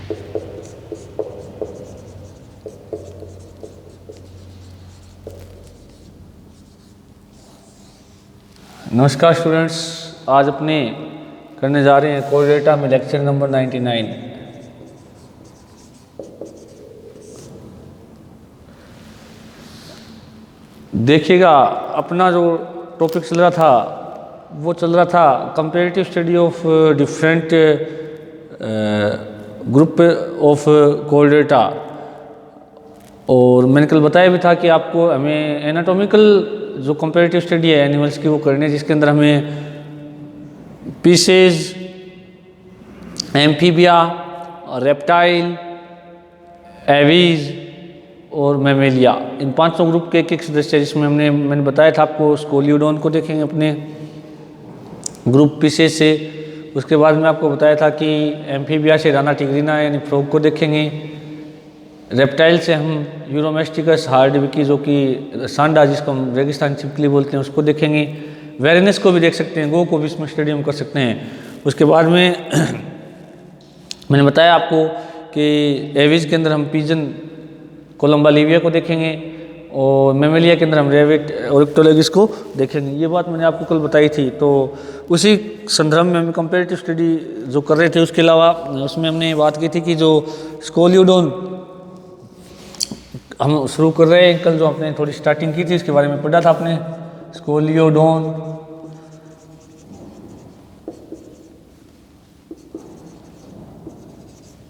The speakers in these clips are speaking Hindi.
नमस्कार स्टूडेंट्स, आज अपने करने जा रहे हैं कोर्डेटा में लेक्चर नंबर 99। देखिएगा, अपना जो टॉपिक चल रहा था वो चल रहा था comparative study of different group of Chordata. और मैंने कल बताया भी था कि आपको हमें एनाटॉमिकल जो कंपैरेटिव स्टडी है एनिमल्स की वो करनी है, जिसके अंदर हमें पीसेज, एम्फीबिया, रेप्टाइल, एवीज और मैमेलिया, इन पांचों ग्रुप के एक सदस्य है, जिसमें मैंने बताया था आपको स्कोलियोडोन को देखेंगे अपने ग्रुप पीसेज से। उसके बाद में आपको बताया था कि एम्फीबिया से राना टिग्रिना यानी फ्रॉग को देखेंगे। रेप्टाइल से हम यूरोमेस्टिकस हार्डविकी जो कि सांडा जिसको हम रेगिस्तान छिपकली बोलते हैं उसको देखेंगे। वेरिनस को भी देख सकते हैं, गो को भी इसमें स्टडी हम कर सकते हैं। उसके बाद में मैंने बताया आपको कि एविज के अंदर हम पीजन कोलम्बा लिविया को देखेंगे और मेमेलिया के अंदर हम रेविट ओरिक्टोलेगिस को देखेंगे। ये बात मैंने आपको कल बताई थी। तो उसी संदर्भ में हम कंपैरेटिव स्टडी जो कर रहे थे, उसके अलावा उसमें हमने बात की थी कि जो स्कोलियोडोन हम शुरू कर रहे हैं, कल जो आपने थोड़ी स्टार्टिंग की थी इसके बारे में पढ़ा था आपने। स्कोलियोडोन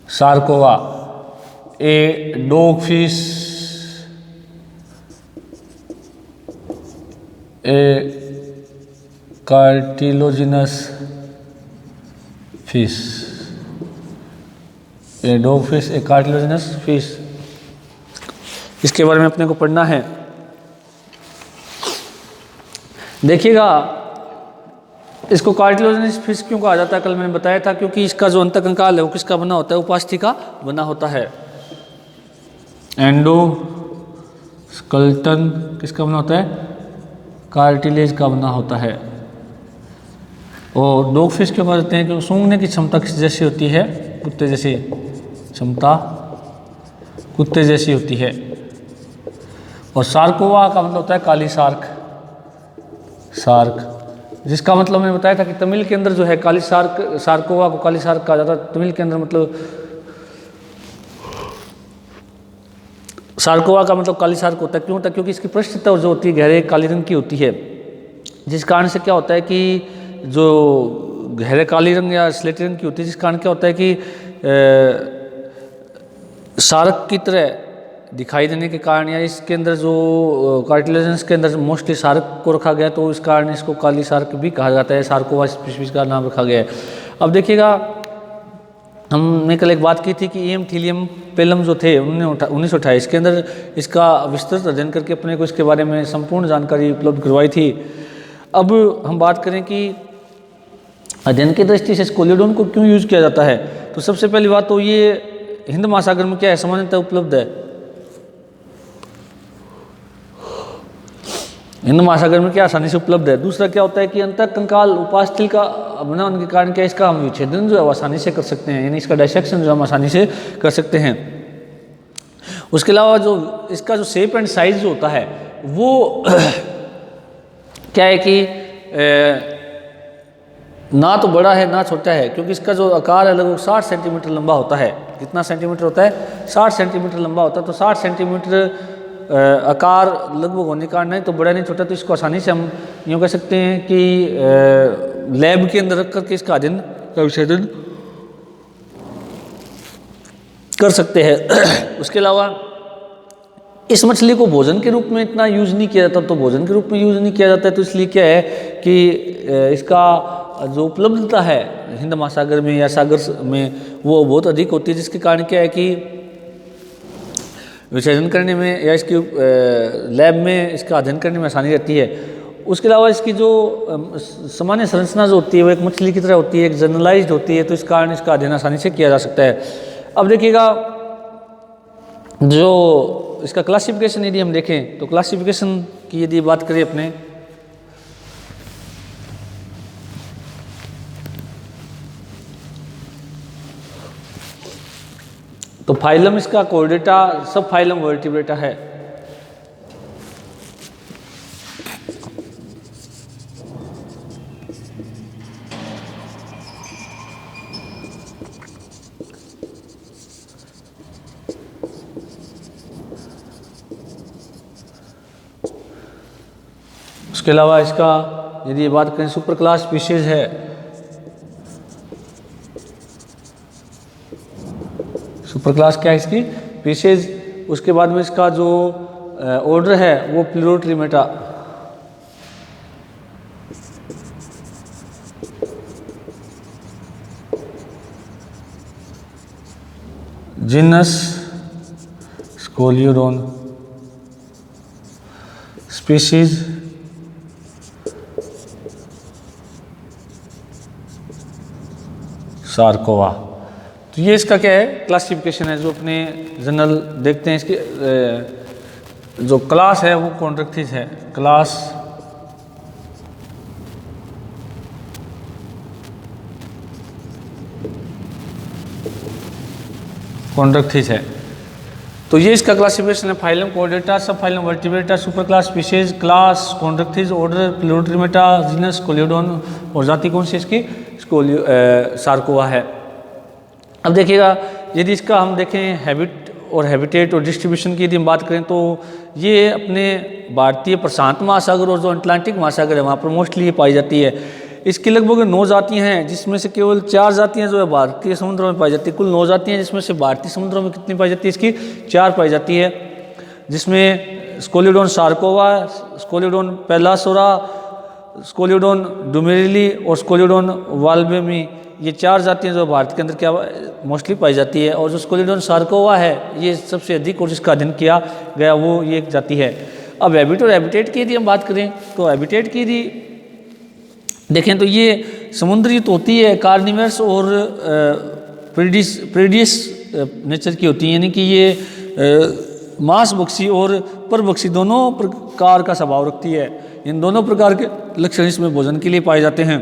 सार्कोवा, a dog fish, a cartilaginous fish, a dog fish, a cartilaginous fish, इसके बारे में अपने को पढ़ना है। देखिएगा, इसको कार्टिलोजिनस फिश क्यों कहा जाता है, कल मैंने बताया था क्योंकि इसका जो अंतकंकाल है वो किसका बना होता है, उपास्थि का बना होता है। एंडोस्केलेटन किसका बना होता है, कार्टिलेज का बना होता है। और डॉग फिश क्यों कहते हैं, क्योंकि सूंघने की क्षमता किस जैसी होती है, कुत्ते जैसी क्षमता, कुत्ते जैसी होती है। और सार्कोवा का मतलब होता है काली सार्क, सार्क, जिसका मतलब मैंने बताया था कि तमिल के अंदर जो है काली सार्क, सार्कोवा को काली सार्क कहा जाता है। तमिल के अंदर मतलब सार्कोवा का मतलब काली सार्क होता है। क्यों होता है, क्योंकि इसकी पृष्ठता जो होती है गहरे काले रंग की होती है, जिस कारण से क्या होता है कि जो गहरे काली रंग या स्लेटी रंग की होती है, जिस कारण क्या होता है कि सार्क की तरह दिखाई देने के कारण, या इसके अंदर जो कार्टिलेजन्स के अंदर मोस्टली सार्क को रखा गया, तो इस कारण इसको काली सार्क भी कहा जाता है, सार्कोवा स्पीशीज का नाम रखा गया है। अब देखिएगा, हमने कल एक बात की थी कि एम थीलियम पेलम जो थे 1928 के अंदर इसका विस्तृत अध्ययन करके अपने को इसके बारे में संपूर्ण जानकारी उपलब्ध करवाई थी। अब हम बात करें कि अध्ययन की दृष्टि से स्कोलियोडोन को क्यों यूज किया जाता है, तो सबसे पहली बात तो ये हिंद महासागर में क्या है, सामान्यतः उपलब्ध है। हिंद महासागर में क्या आसानी से उपलब्ध है। दूसरा क्या होता है कि अंतःकंकाल उपास्थि का बना होने के कारण क्या इसका हम विच्छेदन जो है आसानी से कर सकते हैं, यानी इसका डायसेक्शन जो हम आसानी से कर सकते हैं। उसके अलावा जो इसका जो शेप एंड साइज जो होता है वो क्या है कि ना तो बड़ा है ना छोटा है, क्योंकि इसका जो आकार है लगभग 60 सेंटीमीटर लंबा होता है। कितना सेंटीमीटर होता है, 60 सेंटीमीटर लंबा होता है। तो 60 सेंटीमीटर आकार लगभग होने के कारण नहीं तो बड़ा नहीं छोटा, तो इसको आसानी से हम यूँ कह सकते हैं कि लैब के अंदर रख करके इसका अध्ययन का विच्छेदन कर सकते हैं। उसके अलावा इस मछली को भोजन के रूप में इतना यूज़ नहीं किया जाता, तो भोजन के रूप में यूज़ नहीं किया जाता है, तो इसलिए क्या है कि इसका जो उपलब्धता है हिंद महासागर में या सागर में वो बहुत अधिक होती है, जिसके कारण क्या है कि विच्छेदन करने में या इसकी लैब में इसका अध्ययन करने में आसानी रहती है। उसके अलावा इसकी जो सामान्य संरचना जो होती है वो एक मछली की तरह होती है, एक जनरलाइज्ड होती है, तो इस कारण इसका अध्ययन आसानी से किया जा सकता है। अब देखिएगा, जो इसका क्लासिफिकेशन यदि हम देखें तो क्लासिफिकेशन की यदि बात करें अपने, तो फाइलम इसका कोर्डेटा, सब फाइलम वर्टिब्रेटा है। उसके अलावा इसका यदि ये बात करें सुपर क्लास स्पीशीज है, सुपर क्लास क्या है इसकी स्पीशीज। उसके बाद में इसका जो ऑर्डर है वो प्लूरोट्रिमेटा, जीनस स्कोलियोडोन, स्पीशीज सार्कोवा। तो ये इसका क्या है क्लासिफिकेशन है जो अपने जनरल देखते हैं। इसकी जो क्लास है वो कॉन्ट्रैक्टिस है, क्लास कॉन्ट्रैक्टिस है। तो ये इसका क्लासिफिकेशन है, phylum Chordata, sub phylum Vertebrata, super class species, class कॉन्ट्रैक्टिस, ऑर्डर प्लूरोट्रिमेटा, जीनस कोलियोडोन और जाति कौन सी इसकी सार्कोवा है। अब देखिएगा यदि इसका हम देखें हैबिट और हैबिटेट और डिस्ट्रीब्यूशन की यदि हम बात करें तो ये अपने भारतीय प्रशांत महासागर और जो अटलांटिक महासागर है वहाँ पर मोस्टली ये पाई जाती है। इसकी लगभग 9 जातियाँ हैं जिसमें से केवल 4 जातियाँ जो है भारतीय समुद्रों में पाई जाती है। कुल 9 जातियाँ जिसमें से भारतीय समुद्रों में कितनी पाई जाती है, इसकी 4 पाई जाती है, जिसमें स्कोलियोडोन सार्कोवा, स्कोलियोडोन पेलासोरा, स्कोलियोडोन डुमेरिली और स्कोलियोडोन वाल्बेमी। ये 4 जातियाँ जो भारत के अंदर क्या मोस्टली पाई जाती है। और जो स्कोलियोडोन सार्कोवा है ये सबसे अधिक और जिसका अध्ययन किया गया वो ये एक जाति है। अब हैबिट और हैबिटेट की यदि हम बात करें तो हैबिटेट की यदि देखें तो ये समुद्री तो होती है, कार्निवर्स और प्रेडियस नेचर की होती है, यानी कि ये मांसभक्षी और परभक्षी दोनों प्रकार का स्वभाव रखती है। इन दोनों प्रकार के लक्षण इसमें भोजन के लिए पाए जाते हैं।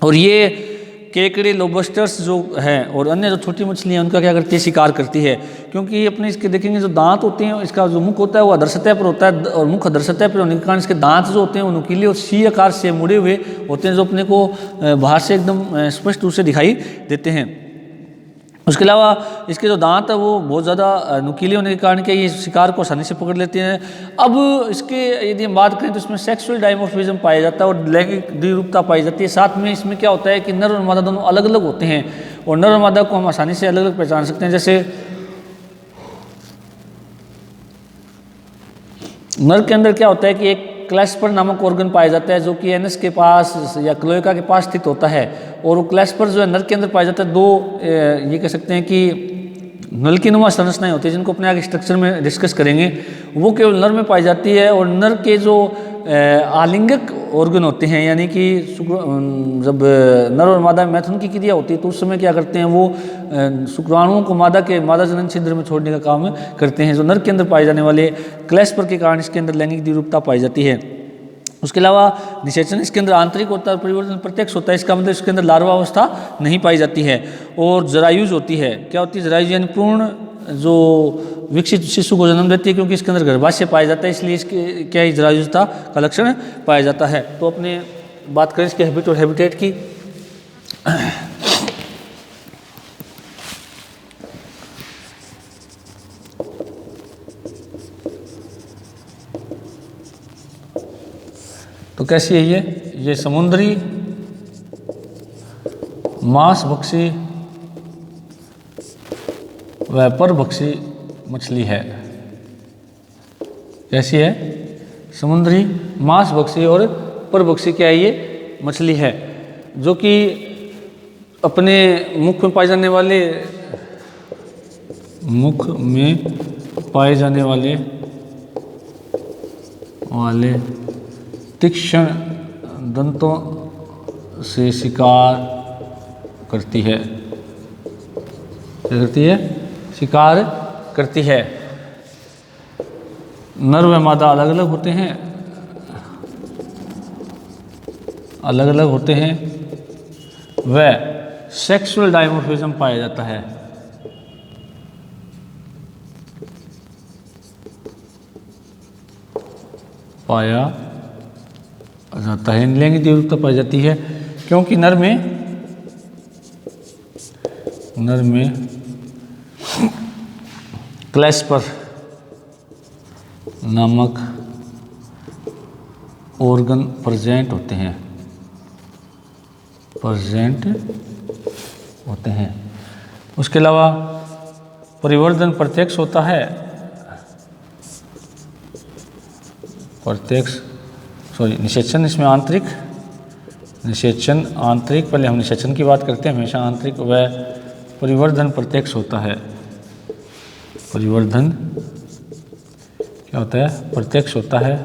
और ये केकड़े, लोबस्टर्स जो हैं और अन्य जो छोटी मछलियाँ उनका क्या करती है, शिकार करती है। क्योंकि अपने इसके देखेंगे जो दांत होते हैं, इसका जो मुख होता है वो अधर सतह पर होता है और मुख अधर सतह पर होने के कारण इसके दांत जो होते हैं वो नुकीले और सी आकार से मुड़े हुए होते हैं जो अपने को बाहर से एकदम स्पष्ट रूप से दिखाई देते हैं। उसके अलावा इसके जो दांत है वो बहुत ज़्यादा नुकीले होने के कारण के ये शिकार को आसानी से पकड़ लेते हैं। अब इसके यदि हम बात करें तो इसमें सेक्सुअल डायमॉर्फिज्म पाया जाता है और लैंगिक द्विरूपता पाई जाती है। साथ में इसमें क्या होता है कि नर और मादा दोनों अलग अलग होते हैं और नर और मादा को हम आसानी से अलग अलग पहचान सकते हैं। जैसे नर के अंदर क्या होता है कि एक क्लैस्पर नामक ऑर्गन पाया जाता है जो कि एनस के पास या क्लोएका के पास स्थित होता है। और वो क्लैस्पर जो है नर के अंदर पाया जाता है। 2 ये कह सकते हैं कि नलकीनुमा संरचनाएं होती है जिनको अपने आगे स्ट्रक्चर में डिस्कस करेंगे, वो केवल नर में पाई जाती है। और नर के जो आलिंगक ऑर्गन होते हैं, यानी कि जब नर और मादा में मैथुन की क्रिया होती है तो उस समय क्या करते हैं वो शुक्राणुओं को मादा जनन छिद्र में छोड़ने का काम करते हैं। जो नर के अंदर पाए जाने वाले क्लैस्पर के कारण इसके अंदर लैंगिक द्विरूपता पाई जाती है। उसके अलावा निषेचन इसके अंदर आंतरिक होता है, परिवर्तन प्रत्यक्ष होता है। इसका मतलब इसके अंदर लार्वा अवस्था नहीं पाई जाती है। और जरायुज होती है, क्या होती है जरायुज, यानी पूर्ण जो विकसित शिशु को जन्म देती है, क्योंकि इसके अंदर गर्भाशय पाया जाता है इसलिए इसके क्या ही जरायुजता का लक्षण पाया जाता है। तो अपने बात करें इसके हैबिट और हैबिटेट की। तो कैसी है ये समुद्री मांसभक्षी व परभक्षी मछली है। कैसी है, समुद्री मांसभक्षी और परभक्षी क्या है ये मछली है, जो कि अपने मुख में पाए जाने वाले तीक्ष्ण दंतों से शिकार करती है। क्या करती है, शिकार करती है। नर व मादा अलग अलग होते हैं व सेक्सुअल डायमॉर्फिज्म पाया जाता है। पाया जाता है। लैंगिक एकरूपता पाई जाती है क्योंकि नर में क्लैस्पर नामक ऑर्गन प्रेजेंट होते हैं। उसके अलावा परिवर्धन प्रत्यक्ष होता है, निषेचन इसमें आंतरिक, पहले हम निषेचन की बात करते हैं, हमेशा आंतरिक, व परिवर्धन प्रत्यक्ष होता है। परिवर्धन क्या होता है? प्रत्यक्ष होता है।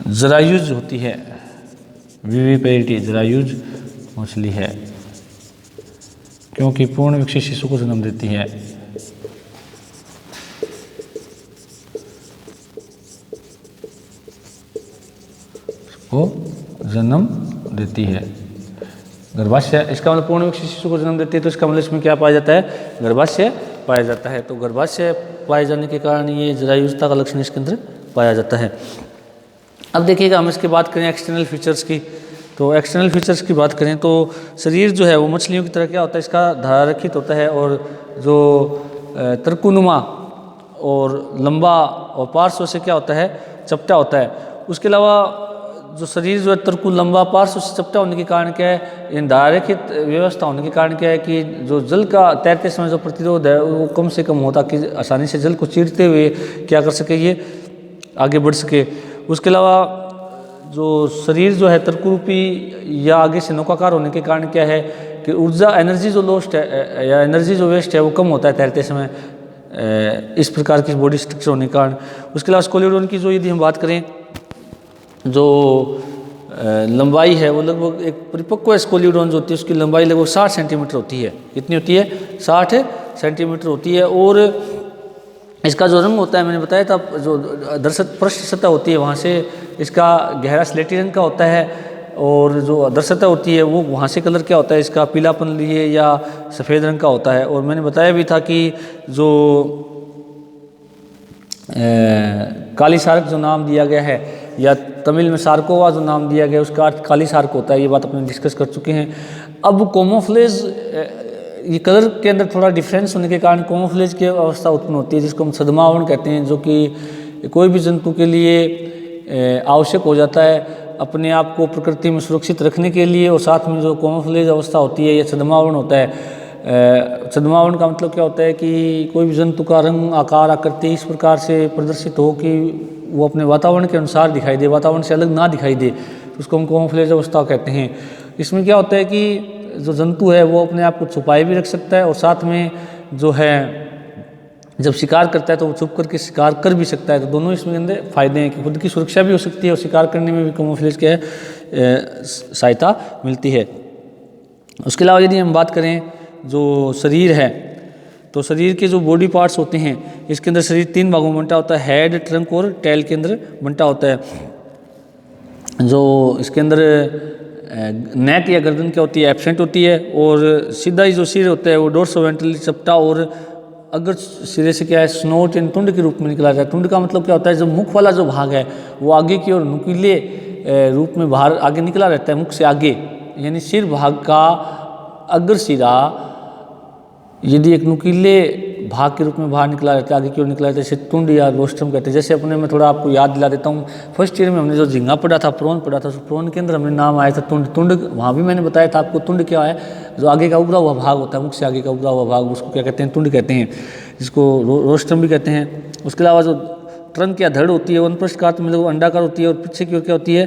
जरायुज होती है, विविपेरिटी, जरायुज मछली है क्योंकि पूर्ण विकसित शिशु को जन्म देती है। गर्भाशय, इसका मतलब पूर्ण विकसित शिशु को जन्म देती है, तो इसका मतलब इसमें क्या पाया जाता है? गर्भाशय पाया जाता है। तो गर्भाशय पाए जाने के कारण ये जरायुजता का लक्षण इसके अंदर पाया जाता है। अब देखिएगा, हम इसकी बात करें एक्सटर्नल फीचर्स की, तो एक्सटर्नल फीचर्स की बात करें तो शरीर जो है वो मछलियों की तरह क्या होता है? इसका धारारहित होता है और जो तरकुनुमा और लंबा और पार्श्व से क्या होता है? चपटा होता है। उसके अलावा जो शरीर जो है तरकु लंबा पार्श्व से चपटा होने के कारण क्या है? इन धारारहित व्यवस्था होने के कारण क्या है कि जो जल का तैरते समय जो प्रतिरोध है वो कम से कम होता कि आसानी से जल को चीरते हुए क्या कर सके, ये आगे बढ़ सके। उसके अलावा जो शरीर जो है तरकुरूपी या आगे से नौकाकार होने के कारण क्या है कि ऊर्जा, एनर्जी जो लॉस्ट है या एनर्जी जो वेस्ट है वो कम होता है तैरते समय, इस प्रकार की बॉडी स्ट्रक्चर होने के कारण। उसके अलावा स्कोलियोडोन की जो यदि हम बात करें, जो लंबाई है वो लगभग, एक परिपक्व स्कोलियोडोन जो होती है उसकी लंबाई लगभग 60 सेंटीमीटर होती है। कितनी होती है? 60 सेंटीमीटर होती है। और इसका जो रंग होता है, मैंने बताया था, जो दर्शक पृष्ठ सतह होती है वहाँ से इसका गहरा स्लेटी रंग का होता है, और जो अदर सतह होती है वो वहाँ से कलर क्या होता है इसका? पीलापन लिए या सफ़ेद रंग का होता है। और मैंने बताया भी था कि जो काली सार्क जो नाम दिया गया है, या तमिल में सार्कोवा जो नाम दिया गया है, उसका अर्थ काली सार्क होता है। ये बात अपने डिस्कस कर चुके हैं। अब कोमोफ्लेज, ये कलर के अंदर थोड़ा डिफरेंस होने के कारण कोमोफ्लेज की अवस्था उत्पन्न होती है, जिसको हम छद्मावरण कहते हैं, जो कि कोई भी जंतु के लिए आवश्यक हो जाता है अपने आप को प्रकृति में सुरक्षित रखने के लिए। और साथ में जो कोमोफ्लेज अवस्था होती है या छद्मावरण होता है, छद्मावरण का मतलब क्या होता है कि कोई भी जंतु का रंग, आकार, आकृति इस प्रकार से प्रदर्शित हो कि वो अपने वातावरण के अनुसार दिखाई दे, वातावरण से अलग ना दिखाई दे, तो उसको हम कोमोफ्लेज अवस्था कहते हैं। इसमें क्या होता है कि जो जंतु है वो अपने आप को छुपाए भी रख सकता है, और साथ में जो है जब शिकार करता है तो वो छुप करके शिकार कर भी सकता है। तो दोनों इसमें अंदर फायदे हैं कि खुद की सुरक्षा भी हो सकती है और शिकार करने में भी कैमोफ्लेज के सहायता मिलती है। उसके अलावा यदि हम बात करें जो शरीर है, तो शरीर के जो बॉडी पार्ट्स होते हैं, इसके अंदर शरीर 3 भागों में बंटा होता है। हेड, ट्रंक और टेल के अंदर बंटा होता है। जो इसके अंदर नेक या गर्दन क्या होती है? एब्सेंट होती है। और सीधा ही जो सिर होता है वो डोर्सोवेंट्रली चपटा, और अगर सिरे से क्या है? स्नोट इन तुंड के रूप में निकला जाता है। तुंड का मतलब क्या होता है? जो मुख वाला जो भाग है वो आगे की ओर नुकीले रूप में बाहर आगे निकला रहता है, मुख से आगे, यानी सिर भाग का अग्र सिरा यदि एक नुकीले भाग के रूप में बाहर निकला रहता है, आगे की ओर निकला रहता है, जैसे तुंड या रोस्ट्रम कहते हैं। जैसे अपने में थोड़ा आपको याद दिला देता हूँ, फर्स्ट ईयर में हमने जो झींगा पढ़ा था, प्रोन पढ़ा था, प्रोन के अंदर हमने नाम आया था तुंड। तुंड वहाँ भी मैंने बताया था आपको, तुंड क्या है? जो आगे का उभरा हुआ भाग होता है, मुख से आगे का उभरा हुआ भाग, उसको क्या कहते हैं? तुंड कहते हैं, जिसको रोस्ट्रम भी कहते हैं। उसके अलावा जो ट्रंक या धड़ होती है वो अनप्रस्थ में मतलब अंडाकार होती है, और पीछे की ओर क्या होती है?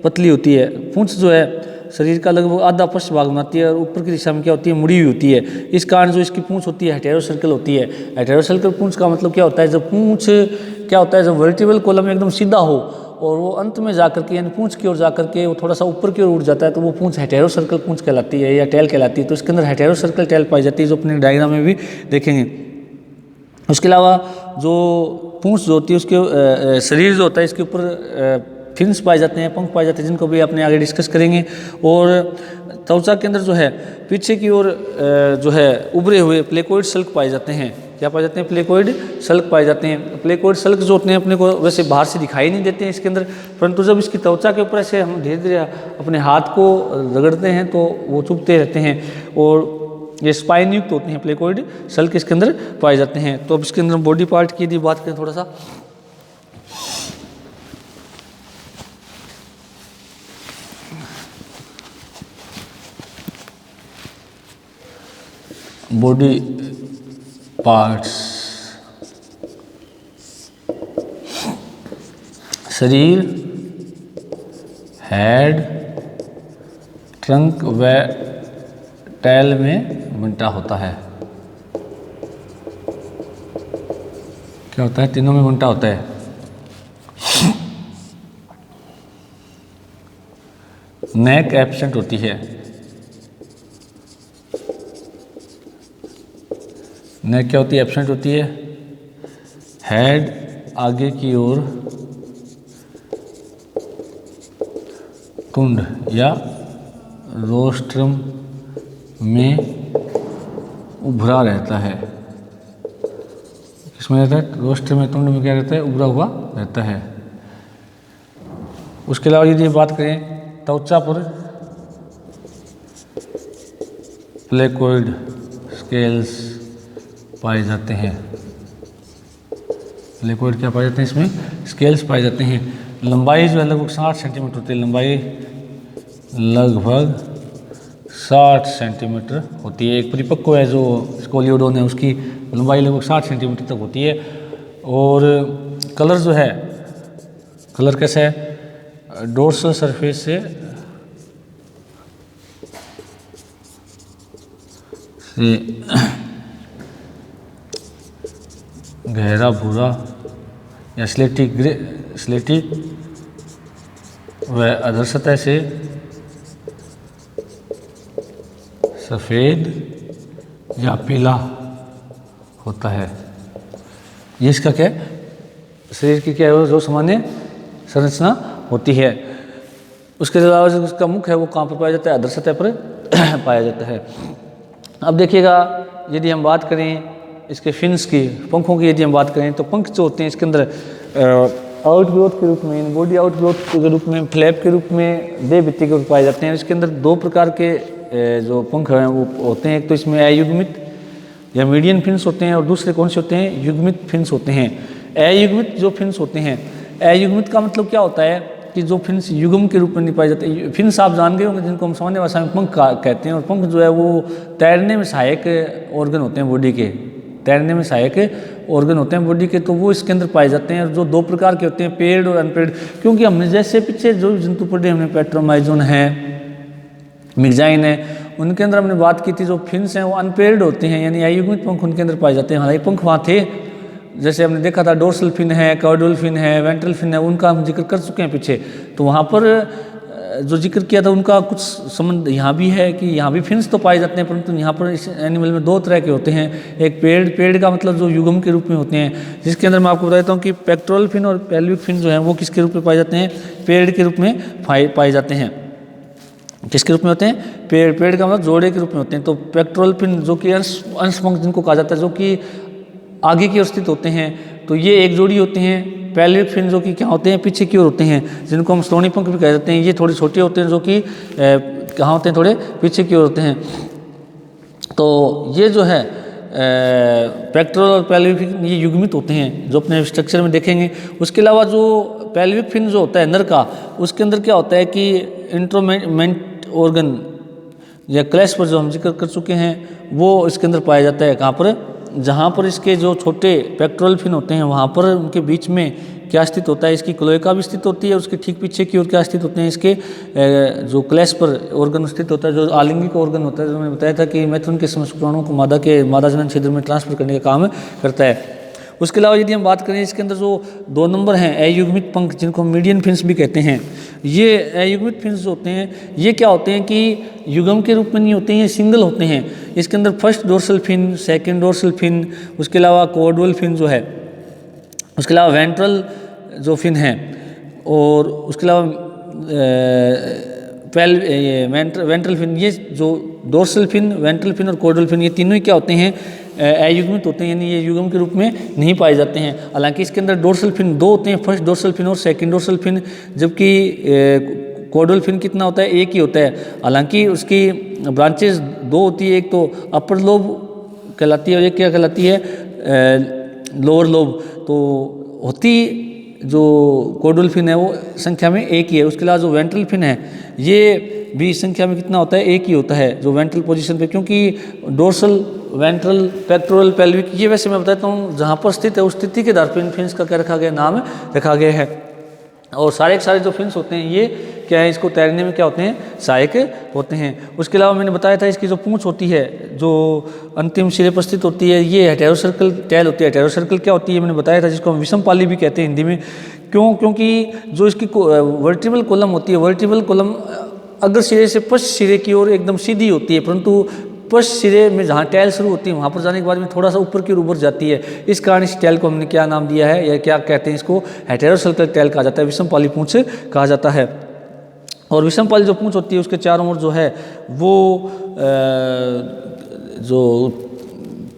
पतली होती है। पूंछ जो है शरीर का लगभग आधा पृष्ठ भाग बनाती है, और ऊपर की दिशा में क्या होती है? मुड़ी हुई होती है। इस कारण जो इसकी पूंछ होती है हेटेरोसर्कल होती है। हेटेरोसर्कल पूंछ का मतलब क्या होता है? जब पूंछ क्या होता है? जब वर्टिब्रल कॉलम में एकदम सीधा हो और वो अंत में जाकर के, यानी पूंछ की ओर जाकर के वो थोड़ा सा ऊपर की ओर उठ जाता है, तो वो पूंछ हेटेरोसर्कल पूंछ कहलाती है या टेल कहलाती है। तो इसके अंदर हेटेरोसर्कल टेल पाई जाती है, जो अपने डायग्राम में भी देखेंगे। उसके अलावा जो पूंछ जो होती है उसके शरीर जो होता है इसके ऊपर फिन्स पाए जाते हैं, पंख पाए जाते हैं, जिनको भी अपने आगे डिस्कस करेंगे। और त्वचा के अंदर जो है पीछे की ओर जो है उभरे हुए प्लेकोइड सल्क पाए जाते हैं। क्या पाए जाते हैं, प्लेकोइड सल्क पाए जाते हैं। प्लेकोइड सल्क जो होते हैं अपने को वैसे बाहर से दिखाई नहीं देते हैं इसके अंदर, परंतु जब इसकी त्वचा के ऊपर से हम धीरे धीरे अपने हाथ को रगड़ते हैं तो वो चुभते रहते हैं, और ये स्पाइन युक्त होते हैं, प्लेकोइड सल्क इसके अंदर पाए जाते हैं। तो अब इसके अंदर बॉडी पार्ट की यदि बात करें थोड़ा सा, बॉडी पार्ट्स, शरीर, हेड, ट्रंक व टेल में बंटा होता है। क्या होता है, तीनों में बंटा होता है। नेक एब्सेंट होती है, नेक क्या होती है, एब्सेंट होती है। हेड आगे की ओर तुंड या रोस्ट्रम में उभरा रहता है। किसमें रहता है, रोस्ट्रम में, तुंड में क्या रहता है, उभरा हुआ रहता है। उसके अलावा यदि बात करें त्वचा पर, प्लेकोइड स्केल्स पाए जाते हैं। प्लेकोइड क्या पाए जाते हैं, इसमें स्केल्स पाए जाते हैं। लंबाई जो है लगभग 60 सेंटीमीटर होती है, लंबाई लगभग 60 सेंटीमीटर होती है। एक परिपक्व है जो स्कोलियोडोन है उसकी लंबाई लगभग 60 सेंटीमीटर तक होती है। और कलर जो है, कलर कैसा है, डोर्सल सरफेस से गहरा भूरा या स्लेटी ग्रे, स्लेटी व अधर सतह से सफ़ेद या पीला होता है। ये इसका क्या है, शरीर की क्या है, जो सामान्य संरचना होती है। उसके अलावा जो उसका मुख है वो कहाँ पर पाया जाता है, अधर सतह पर पाया जाता है। अब देखिएगा यदि हम बात करें इसके फिन्स की, पंखों की यदि हम बात करें तो पंख जो होते हैं इसके अंदर आउटग्रोथ के रूप में, बॉडी आउटग्रोथ के रूप में, फ्लैप के रूप में, देह भित्ति के रूप पाए जाते हैं। इसके अंदर दो प्रकार के जो पंख हैं वो होते हैं। एक तो इसमें अयुग्मित या मीडियन फिन्स होते हैं, और दूसरे कौन से होते हैं, युग्मित फिन्स होते हैं। अयुग्मित जो फिन्स होते हैं, अयुग्मित का मतलब क्या होता है कि जो फिन्स युग्म के रूप में नहीं पाए जाते। फिन्स आप जान गए होंगे जिनको हम सामान्य भाषा में पंख कहते हैं, और पंख जो है वो तैरने में सहायक ऑर्गन होते हैं बॉडी के, तैरने में सहायक ऑर्गन होते हैं बॉडी के, तो वो इसके अंदर पाए जाते हैं। और जो दो प्रकार के होते हैं, पेड और अनपेड, क्योंकि हमने जैसे पीछे जो जंतु पढ़े हमने पेट्रोमाइजोन है, मिर्जाइन है, उनके अंदर हमने बात की थी जो फिन्स हैं वो अनपेड होते हैं, यानी अयुग्मित पंख उनके अंदर पाए जाते हैं। हालांकि पंख वहाँ थे, जैसे हमने देखा था डोर्सल फिन है, कॉर्डल फिन है, वेंट्रल फिन है, उनका हम जिक्र कर चुके हैं पीछे। तो वहाँ पर जो जिक्र किया था उनका कुछ संबंध यहाँ भी है कि यहाँ भी फिन्स तो पाए जाते हैं, परंतु यहाँ पर इस एनिमल में दो तरह के होते हैं। एक पेड़ का मतलब जो युग्म के रूप में होते हैं, जिसके अंदर मैं आपको बताता हूँ कि पेक्टोरल फिन और पेल्विक फिन जो है वो किसके रूप में पाए जाते हैं, पेड़ के रूप में पाए जाते हैं। किसके रूप में होते हैं, पेड़ का मतलब जोड़े के रूप में होते हैं। तो पेक्टोरल फिन जो कि अंश पंख जिनको कहा जाता है, जो कि आगे की ओर स्थित होते हैं, तो ये एक जोड़ी होते हैं। पेल्विक फिन जो कि क्या होते हैं, पीछे की ओर होते हैं, जिनको हम श्रोणी पंख भी कह जाते हैं। ये थोड़े छोटे होते हैं, जो कि कहाँ होते हैं, थोड़े पीछे की ओर होते हैं। तो ये जो है पेक्टोरल और पेल्विक फिन ये युग्मित होते हैं, जो अपने स्ट्रक्चर में देखेंगे। उसके अलावा जो पेल्विक फिन जो होता है नर का, उसके अंदर क्या होता है कि इंट्रोमेंट ऑर्गन या क्लैश पर जो हम जिक्र कर चुके हैं वो इसके अंदर पाया जाता है। कहाँ पर, जहाँ पर इसके जो छोटे पेक्टोरल फिन होते हैं वहाँ पर उनके बीच में क्या स्थित होता है, इसकी क्लोएका भी स्थित होती है। उसके ठीक पीछे की ओर क्या स्थित होते हैं, इसके जो क्लैश पर ऑर्गन स्थित होता है, जो आलिंगिक ऑर्गन होता है, जो मैंने बताया था कि मैथुन के समय शुक्राणुओं को मादा जनन छिद्र में ट्रांसफर करने का काम करता है। उसके अलावा यदि हम बात करें इसके अंदर जो 2 नंबर हैं अयुग्मित पंख, जिनको मीडियन फिन्स भी कहते हैं, ये अयुग्मित फिन्स जो होते हैं ये क्या होते हैं कि युग्म के रूप में नहीं होते हैं, ये सिंगल होते हैं। इसके अंदर first dorsal fin, second dorsal fin, उसके अलावा कॉर्डल फिन जो है, उसके अलावा वेंट्रल जो फिन है, और उसके अलावा वेंट्रल फिन, ये जो डोर्सल फिन, वेंट्रल फिन और कॉर्डल फिन, ये तीनों ही क्या होते हैं, अयुग्मित होते हैं, यानी ये युग्म के रूप में नहीं पाए जाते हैं। हालांकि इसके अंदर डोर्सल फिन 2 होते हैं, फर्स्ट डोर्सल फिन और सेकंड डोर्सल फिन, जबकि कॉर्डल फिन कितना होता है, एक ही होता है। हालांकि उसकी ब्रांचेस 2 होती है, एक तो अपर लोब कहलाती है और एक क्या कहलाती है, लोअर लोब। तो होती जो कॉर्डल फिन है वो संख्या में एक ही है। उसके अलावा जो वेंट्रल फिन है ये भी संख्या में कितना होता है, एक ही होता है, जो वेंट्रल पोजीशन पे, क्योंकि डोर्सल, वेंट्रल, पेक्टोरल, पेल्विक, ये वैसे मैं बताता हूँ जहाँ पर स्थित है उस स्थिति के आधार पर इन फिन्स का क्या रखा गया, नाम रखा गया है। और सारे के सारे जो फिन्स होते हैं ये क्या है, इसको तैरने में क्या होते हैं, सहायक होते हैं। उसके अलावा मैंने बताया था इसकी जो पूंछ होती है जो अंतिम सिरे पर स्थित होती है, ये हेटेरोसर्कल टेल होती है। हेटेरोसर्कल क्या होती है मैंने बताया था, जिसको हम विषम पाली भी कहते हैं हिंदी में। क्योंकि जो इसकी वर्टिब्रल कॉलम होती है, वर्टिब्रल कॉलम अग्र सिरे से पश्च सिरे की ओर एकदम सीधी होती है, परंतु पश्च सिरे में जहाँ टैल शुरू होती है वहाँ पर जाने के बाद में थोड़ा सा ऊपर की ओर उभर जाती है। इस कारण इस टैल को हमने क्या नाम दिया है, या क्या कहते हैं इसको, हेटेरोसर्कल टैल कहा जाता है, विषम पाली पूंछ कहा जाता है। और विषम पाली जो पूंछ होती है उसके चारों ओर जो है वो जो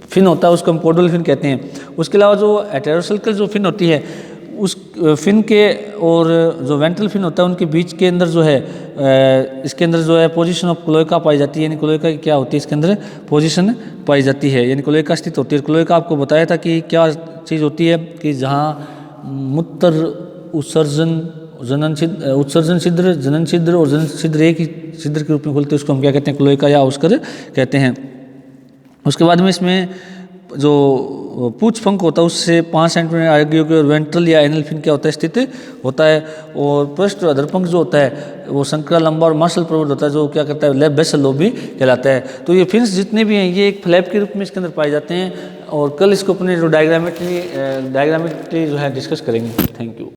फिन होता है उसको हम कॉर्डल फिन कहते हैं। उसके अलावा जो हेटेरोसर्कल जो फिन होती है उस फिन के और जो वेंट्रल फिन होता है उनके बीच के अंदर जो है इसके अंदर जो है पोजीशन ऑफ क्लोएका पाई जाती है, यानी क्लोएका की क्या होती है, इसके अंदर पोजीशन पाई जाती है, यानी क्लोएका स्थित होती है। क्लोएका आपको बताया था कि क्या चीज़ होती है, कि जहाँ मूत्र उत्सर्जन, उत्सर्जन छिद्र, जनन छिद्र और जनन छिद्र एक ही छिद्र के रूप में खुलते हैं, उसको हम क्या कहते हैं, क्लोएका या ऑस्कर कहते हैं। उसके बाद में इसमें जो पूछ पंख होता है उससे 5 सेंटीमीटर आगे और वेंट्रल या एनल फिन क्या होता है, स्थित होता है। और पृष्ठ अधरपंख जो होता है वो संकरा लंबा और मार्शल प्रवृत्त होता है, जो क्या करता है, लेफ्ट बेसल लोब भी कहलाता है। तो ये फिन्स जितने भी हैं ये एक फ्लैप के रूप में इसके अंदर पाए जाते हैं। और कल इसको अपने जो डायग्रामेट्री जो है डिस्कस करेंगे। Thank you.